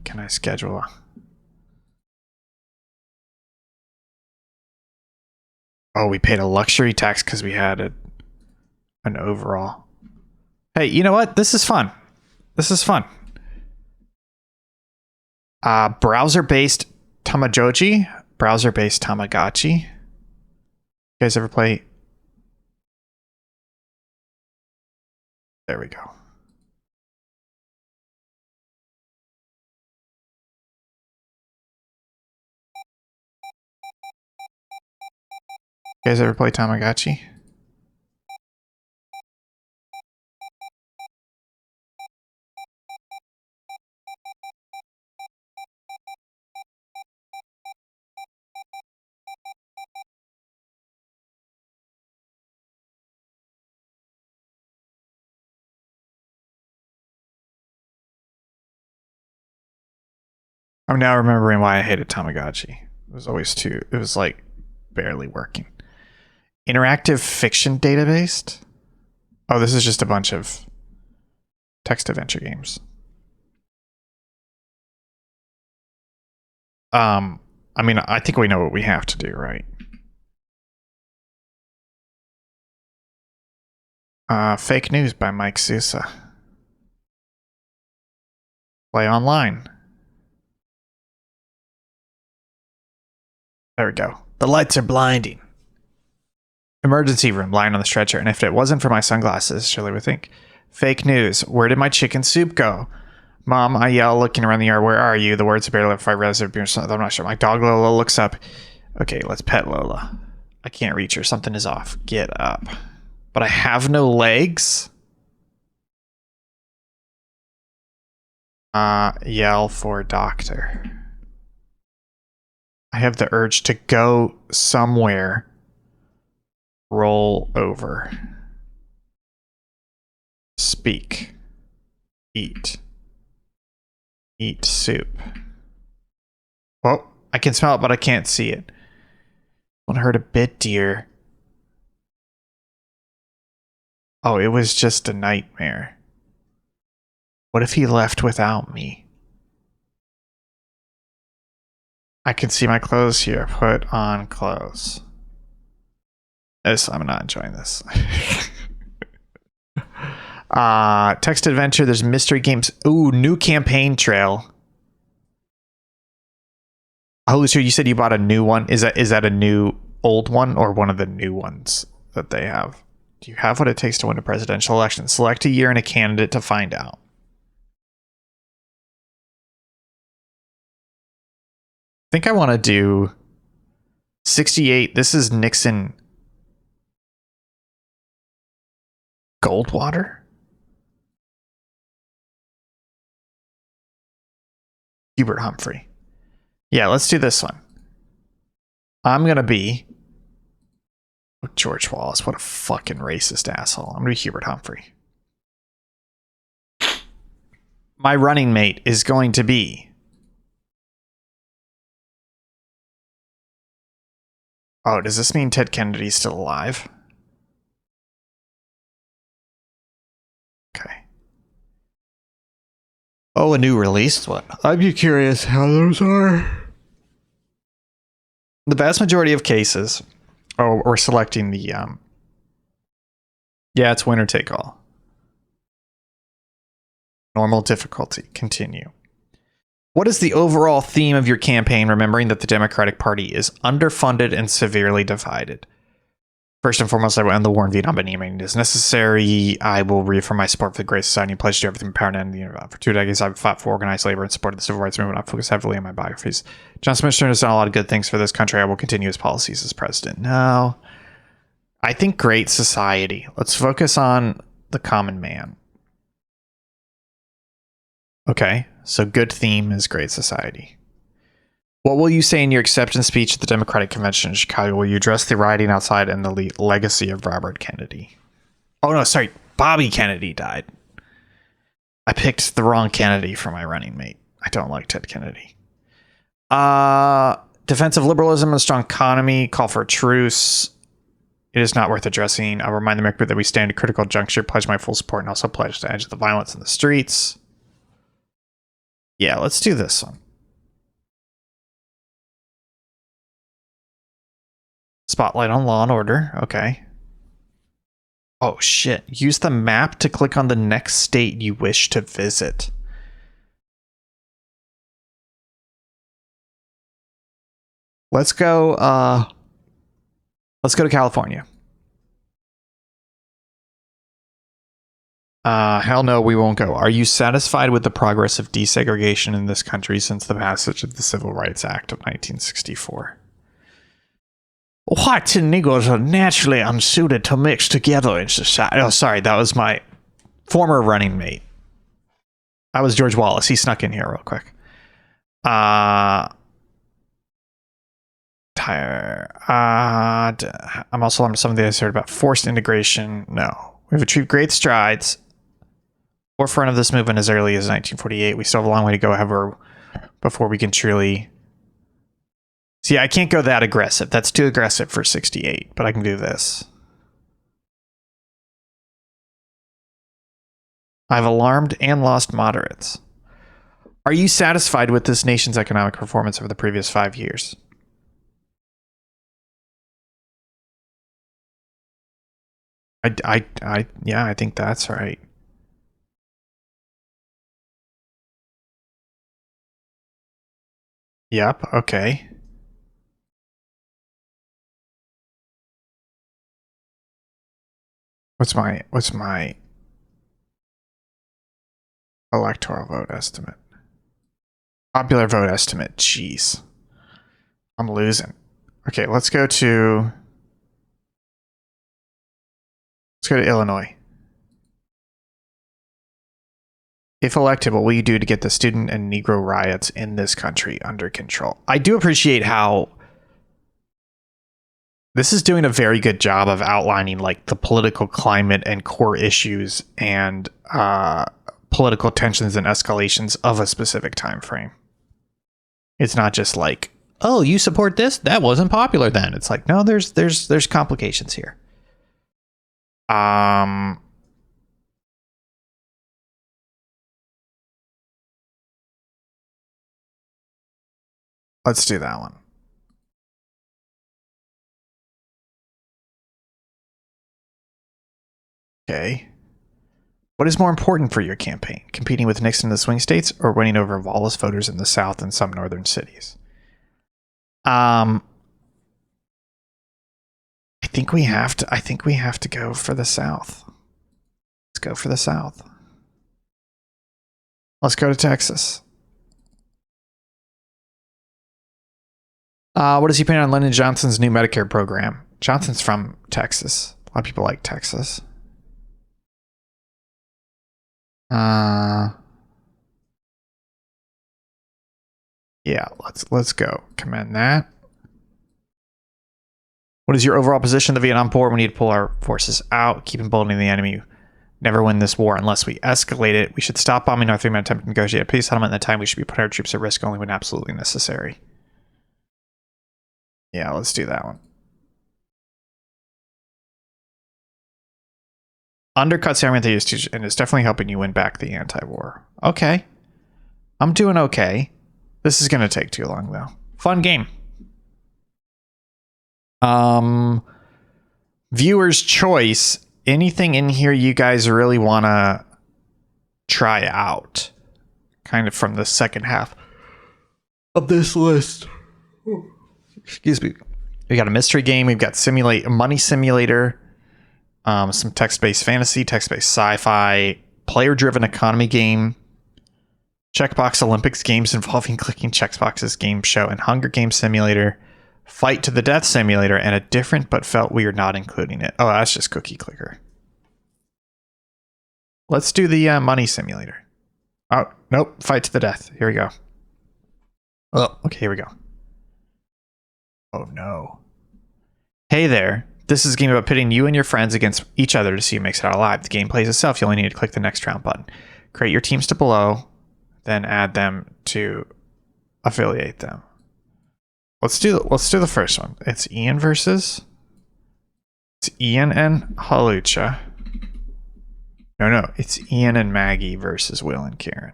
Can I schedule a... Oh, we paid a luxury tax because we had an overall. Hey, you know what? This is fun. This is fun. Browser-based Tamajoji. Browser-based Tamagotchi. You guys ever play? There we go. You guys ever play Tamagotchi? I'm now remembering why I hated Tamagotchi. It was always it was like barely working. Interactive fiction database? Oh, this is just a bunch of text adventure games. I mean, I think we know what we have to do, right? Fake News by Mike Sousa. Play online. There we go. The lights are blinding. Emergency room, lying on the stretcher. And if it wasn't for my sunglasses, Shirley would think. Fake news. Where did my chicken soup go? Mom, I yell, looking around the yard. Where are you? The words are barely if I realize they're being something. I'm not sure. My dog Lola looks up. Okay, let's pet Lola. I can't reach her. Something is off. Get up. But I have no legs? Yell for doctor. I have the urge to go somewhere. Roll over. Speak. Eat. Eat soup. Well, I can smell it, but I can't see it. Won't hurt a bit, dear. Oh, it was just a nightmare. What if he left without me? I can see my clothes here. Put on clothes. I'm not enjoying this. Text adventure. There's mystery games. Ooh, new campaign trail. Holy shit, you said you bought a new one. Is that a new old one or one of the new ones that they have? Do you have what it takes to win a presidential election? Select a year and a candidate to find out. I think I want to do 68. This is Nixon Goldwater? Hubert Humphrey. Yeah, let's do this one. I'm going to be George Wallace. What a fucking racist asshole. I'm going to be Hubert Humphrey. My running mate is going to be... Oh, does this mean Ted Kennedy's still alive? Okay. Oh, a new released one. I'd be curious how those are. The vast majority of cases... Oh, we're selecting the... Yeah, it's winner take all. Normal difficulty. Continue. What is the overall theme of your campaign, remembering that the Democratic Party is underfunded and severely divided? First and foremost, I will end the war in Vietnam by any means is necessary. I will reaffirm my support for the Great Society and pledge to do everything in power to end the universe. For 2 decades, I've fought for organized labor and supported the civil rights movement. I've focused heavily on my biographies. John Smith has done a lot of good things for this country. I will continue his policies as president. No. I think Great Society. Let's focus on the common man. Okay, so good theme is Great Society. What will you say in your acceptance speech at the Democratic Convention in Chicago? Will you address the rioting outside and the legacy of Robert Kennedy? Oh, no, sorry. Bobby Kennedy died. I picked the wrong Kennedy for my running mate. I don't like Ted Kennedy. Defense of liberalism and a strong economy. Call for a truce. It is not worth addressing. I'll remind the American that we stand at a critical juncture. Pledge my full support and also pledge to edge the violence in the streets. Yeah, let's do this one. Spotlight on law and order. Okay. Oh, shit. Use the map to click on the next state you wish to visit. Let's go to California. Hell no, we won't go. Are you satisfied with the progress of desegregation in this country since the passage of the Civil Rights Act of 1964? Whites and Negroes are naturally unsuited to mix together in society. Oh, sorry, that was my former running mate. I was George Wallace. He snuck in here real quick. I'm also learning some of the I heard about forced integration. No. We've achieved great strides. Forefront of this movement as early as 1948. We still have a long way to go, however, before we can truly... See, I can't go that aggressive. That's too aggressive for 68, but I can do this. I've alarmed and lost moderates. Are you satisfied with this nation's economic performance over the previous 5 years? Yeah, I think that's right. Yep, okay. What's my electoral vote estimate? Popular vote estimate. Jeez. I'm losing. Okay, let's go to Illinois. If elected, what will you do to get the student and Negro riots in this country under control? I do appreciate how this is doing a very good job of outlining like the political climate and core issues and political tensions and escalations of a specific time frame. It's not just like, oh, you support this? That wasn't popular then. It's like, no, there's complications here. Let's do that one. Okay. What is more important for your campaign? Competing with Nixon in the swing states or winning over lawless voters in the South and some northern cities? I think we have to go for the south. Let's go for the south. Let's go to Texas. What is he paying on Lyndon Johnson's new Medicare program? Johnson's from Texas. A lot of people like Texas. Yeah, let's go. Commend that. What is your overall position in the Vietnam War? We need to pull our forces out, keep emboldening the enemy. Never win this war unless we escalate it. We should stop bombing North Vietnam and attempt to negotiate a peace settlement. In the time, we should be putting our troops at risk only when absolutely necessary. Yeah, let's do that one. Undercuts the army they used to, and it's definitely helping you win back the anti-war. Okay. I'm doing okay. This is going to take too long, though. Fun game. Viewer's choice. Anything in here you guys really want to try out? Kind of from the second half of this list. Excuse me. We got a mystery game. We've got a money simulator. Some text-based fantasy, text-based sci-fi, player-driven economy game, checkbox Olympics games involving clicking checkboxes game show, and Hunger Games simulator, fight to the death simulator, and a different but felt weird not including it. Oh, that's just cookie clicker. Let's do the money simulator. Oh, nope. Fight to the death. Here we go. Oh, okay, here we go. Oh, no. Hey there. This is a game about pitting you and your friends against each other to see who makes it out alive. The game plays itself. You only need to click the next round button. Create your teams to below, then add them to affiliate them. Let's do the first one. It's Ian and Halucha. No, it's Ian and Maggie versus Will and Karen.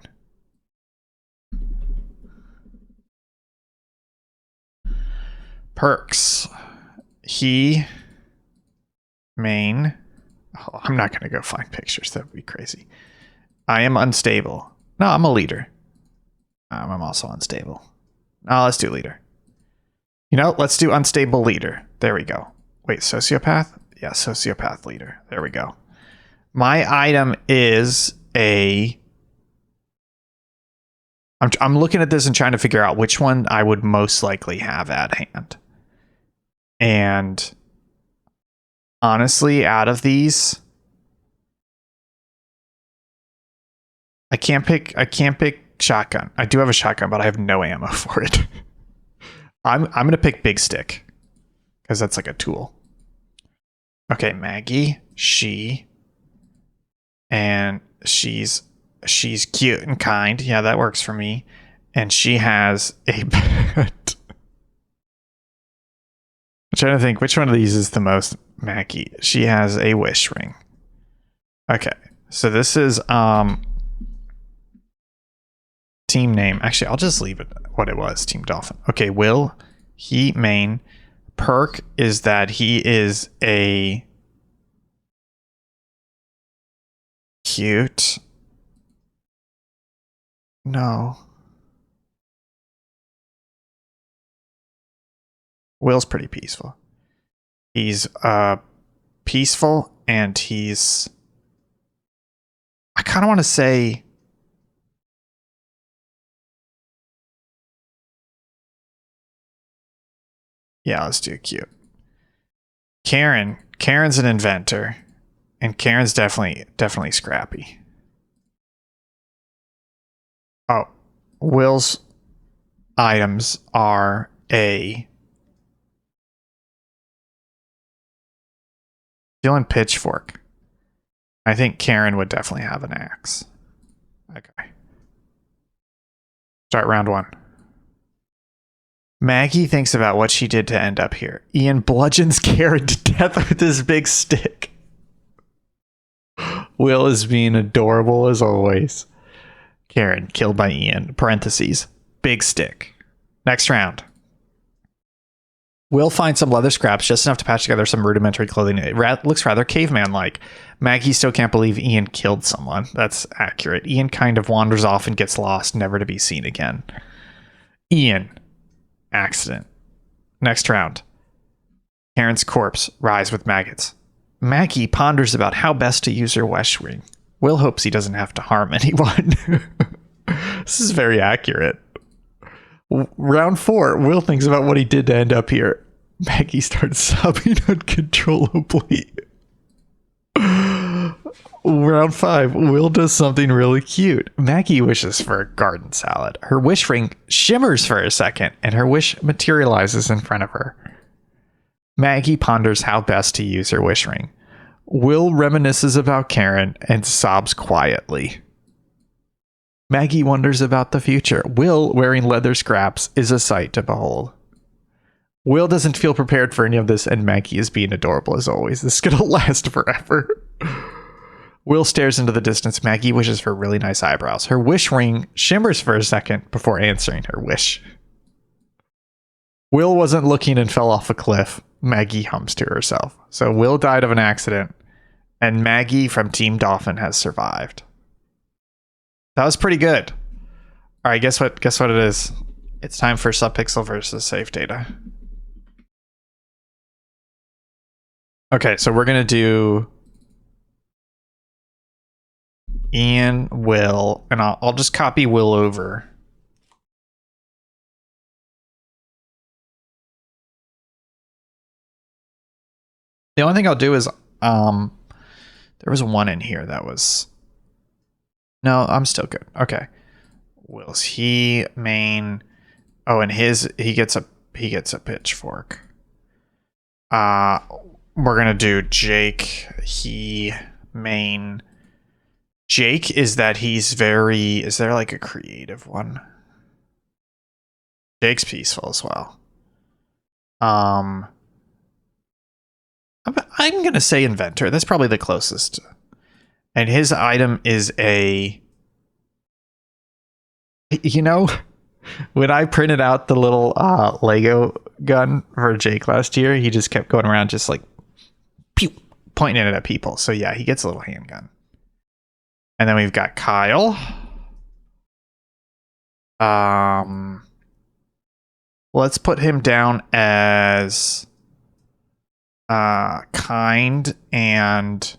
Perks. He main. Oh, I'm not going to go find pictures. That would be crazy. I am unstable. No, I'm a leader. I'm also unstable. Oh, let's do leader. You know, let's do unstable leader. There we go. Wait, sociopath? Yeah, sociopath leader. There we go. My item is a... I'm looking at this and trying to figure out which one I would most likely have at hand. And honestly, out of these, I can't pick shotgun. I do have a shotgun, but I have no ammo for it. I'm gonna pick big stick because that's like a tool. Okay, Maggie, she's cute and kind. Yeah, that works for me. And she has a pet. I'm trying to think which one of these is the most Maggie. She has a wish ring. Okay, so this is team name. Actually, I'll just leave it what it was. Team Dolphin. Okay, Will, he main. Perk is that he is a cute. No. Will's pretty peaceful. He's peaceful and he's... I kind of want to say... Yeah, let's do cute. Karen's an inventor, and Karen's definitely scrappy. Oh, Will's items are a steel and pitchfork. I think Karen would definitely have an axe. Okay. Start round one. Maggie thinks about what she did to end up here. Ian bludgeons Karen to death with his big stick. Will is being adorable as always. Karen killed by Ian. Parentheses. Big stick. Next round. Will find some leather scraps, just enough to patch together some rudimentary clothing. It looks rather caveman-like. Maggie still can't believe Ian killed someone. That's accurate. Ian kind of wanders off and gets lost, never to be seen again. Ian. Accident. Next round. Karen's corpse rise with maggots. Maggie ponders about how best to use her wish ring. Will hopes he doesn't have to harm anyone. This is very accurate. Round 4. Will thinks about what he did to end up here. Maggie starts sobbing uncontrollably. Round 5. Will does something really cute. Maggie wishes for a garden salad. Her wish ring shimmers for a second, and her wish materializes in front of her. Maggie ponders how best to use her wish ring. Will reminisces about Karen and sobs quietly. Maggie wonders about the future. Will, wearing leather scraps, is a sight to behold. Will doesn't feel prepared for any of this, and Maggie is being adorable as always. This is going to last forever. Will stares into the distance. Maggie wishes for really nice eyebrows. Her wish ring shimmers for a second before answering her wish. Will wasn't looking and fell off a cliff. Maggie hums to herself. So Will died of an accident, and Maggie from Team Dolphin has survived. That was pretty good. All right, guess what it is? It's time for Subpixel versus Safe Data. Okay, so we're going to do Ian, Will, and I'll just copy Will over. The only thing I'll do is there was one in here that was... No, I'm still good. Okay. Will's he main... Oh, and he gets a pitchfork. We're gonna do Jake, he main. Jake is that he's very... Is there like a creative one? Jake's peaceful as well. I'm gonna say inventor. That's probably the closest. And his item is a... You know, when I printed out the little Lego gun for Jake last year, he just kept going around just like pew, pointing it at people. So yeah, he gets a little handgun. And then we've got Kyle. Let's put him down as kind and...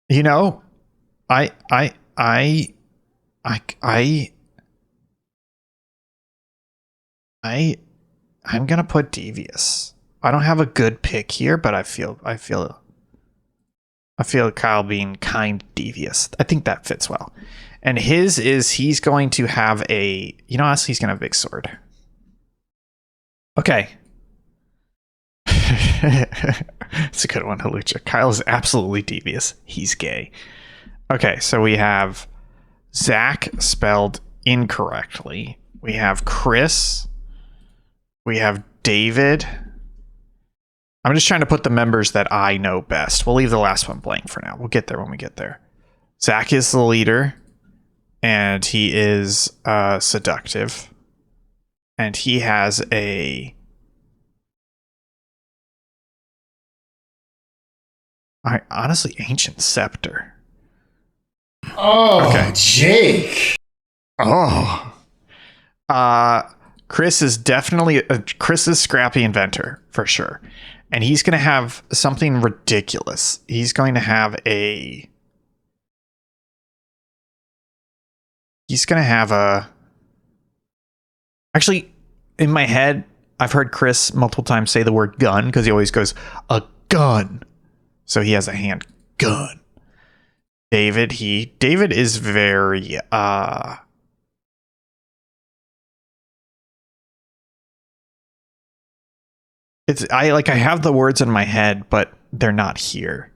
You know, I'm gonna put devious. I don't have a good pick here, but I feel Kyle being kind devious. I think that fits well. And his is he's going to have a, you know, honestly, he's gonna have a big sword. Okay. It's a good one, Halucha. Kyle is absolutely devious. He's gay. Okay, so we have Zach spelled incorrectly. We have Chris. We have David. I'm just trying to put the members that I know best. We'll leave the last one blank for now. We'll get there when we get there. Zach is the leader, and he is seductive. And he has a... honestly, ancient scepter. Oh, okay. Jake. Oh. Chris is definitely Chris is scrappy inventor for sure. And he's going to have something ridiculous. He's going to have a... He's going to have a... Actually, in my head, I've heard Chris multiple times say the word gun because he always goes, a gun. So he has a handgun. David is very I have the words in my head, but they're not here.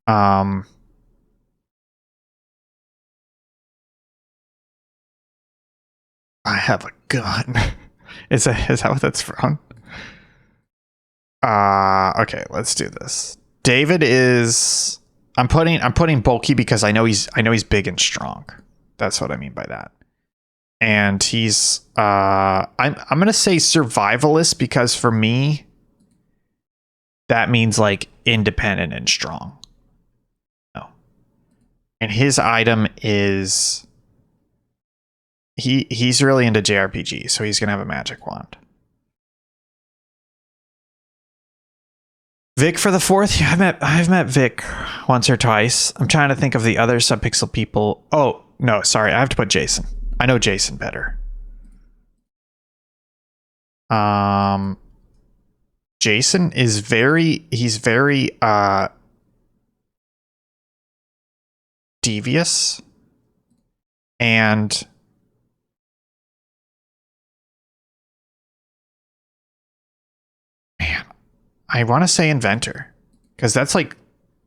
I have a gun. Is that what that's from? Okay, let's do this. David is... I'm putting bulky because I know he's big and strong. That's what I mean by that. And he's I'm gonna say survivalist because for me that means like independent and strong. No. And his item is he's really into JRPG, so he's gonna have a magic wand. Vic for the fourth. Yeah, I've met Vic once or twice. I'm trying to think of the other Subpixel people. Oh no, sorry, I have to put Jason. I know Jason better. Jason is he's very devious and man, I want to say inventor because that's like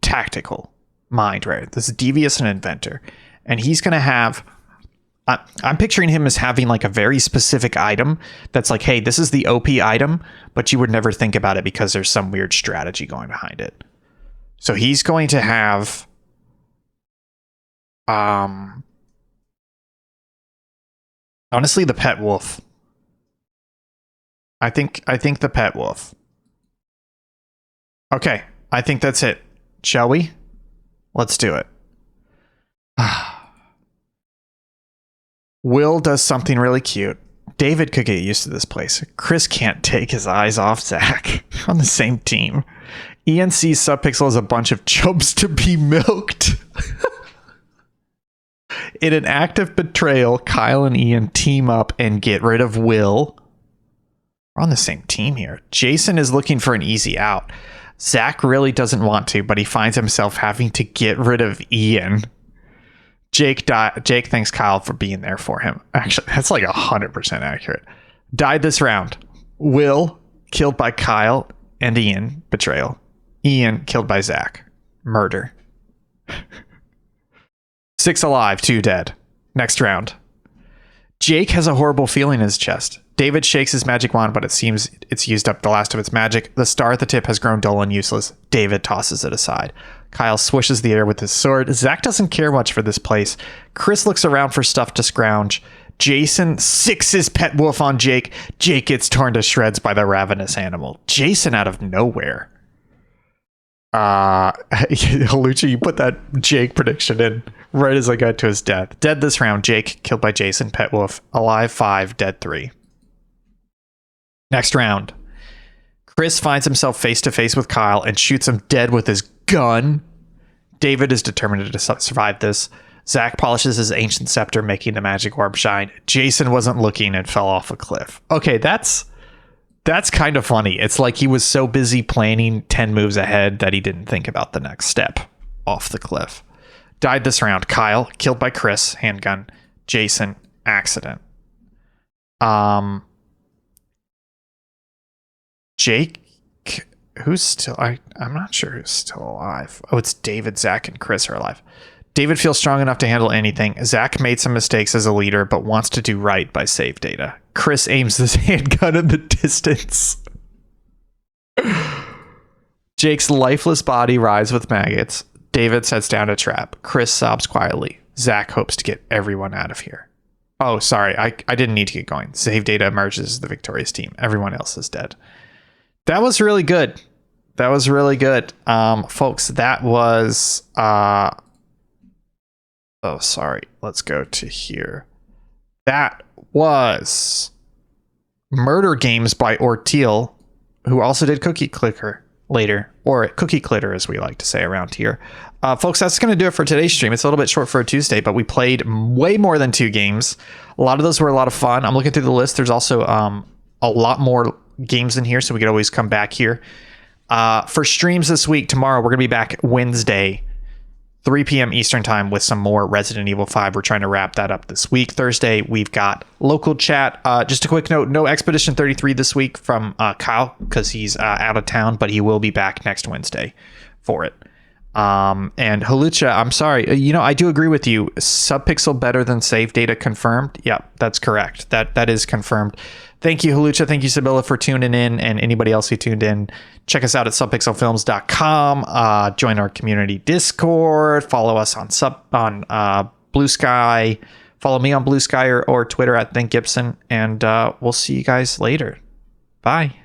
tactical mind, right? This is devious and inventor, and he's gonna have. I'm picturing him as having like a very specific item that's like, hey, this is the OP item, but you would never think about it because there's some weird strategy going behind it. So he's going to have honestly the pet wolf. I think the pet wolf. Okay, I think that's it. Shall we? Let's do it. Will does something really cute. David could get used to this place. Chris can't take his eyes off Zach on the same team. Ian sees Subpixel as a bunch of chubs to be milked. In an act of betrayal, Kyle and Ian team up and get rid of Will. We're on the same team here. Jason is looking for an easy out. Zach really doesn't want to, but he finds himself having to get rid of Ian. Jake thanks Kyle for being there for him. Actually, that's like 100% accurate. Died this round. Will, killed by Kyle and Ian, betrayal. Ian, killed by Zach, murder. 6 alive, 2 dead. Next round. Jake has a horrible feeling in his chest. David shakes his magic wand, but it seems it's used up the last of its magic. The star at the tip has grown dull and useless. David tosses it aside. Kyle swishes the air with his sword. Zach doesn't care much for this place. Chris looks around for stuff to scrounge. Jason sicks his pet wolf on Jake. Jake gets torn to shreds by the ravenous animal. Jason out of nowhere. Halucha, you put that Jake prediction in right as I got to his death. Dead this round. Jake killed by Jason, pet wolf. Alive 5, dead 3. Next round. Chris finds himself face to face with Kyle and shoots him dead with his gun. David is determined to survive this. Zach polishes his ancient scepter, making the magic orb shine. Jason wasn't looking and fell off a cliff. Okay, that's kind of funny. It's like he was so busy planning 10 moves ahead that he didn't think about the next step off the cliff. Died this round. Kyle, killed by Chris, handgun. Jason, accident. Jake, who's still... I'm not sure who's still alive. Oh, it's David, Zach, and Chris are alive. David feels strong enough to handle anything. Zach made some mistakes as a leader, but wants to do right by save data. Chris aims his handgun in the distance. Jake's lifeless body writhes with maggots. David sets down a trap. Chris sobs quietly. Zach hopes to get everyone out of here. Oh, sorry. I didn't need to get going. Save data emerges as the victorious team. Everyone else is dead. That was really good. That was really good. Folks, that was... oh, sorry. Let's go to here. That was Murder Games by Orteal, who also did Cookie Clicker later, or Cookie Clitter, as we like to say around here. Folks, that's going to do it for today's stream. It's a little bit short for a Tuesday, but we played way more than 2 games. A lot of those were a lot of fun. I'm looking through the list. There's also a lot more games in here, so we could always come back here. For streams this week, tomorrow, we're going to be back Wednesday, 3 p.m. Eastern time with some more Resident Evil 5. We're trying to wrap that up this week. Thursday, we've got local chat. Just a quick note, no Expedition 33 this week from Kyle because he's out of town, but he will be back next Wednesday for it. And Halucha, I'm sorry. I do agree with you. Subpixel better than save data confirmed. Yeah, that's correct. That is confirmed. Thank you, Halucha. Thank you, Sibylla, for tuning in, and anybody else who tuned in. Check us out at subpixelfilms.com. Join our community Discord. Follow us on Blue Sky. Follow me on Blue Sky or Twitter at ThinkGibson. And we'll see you guys later. Bye.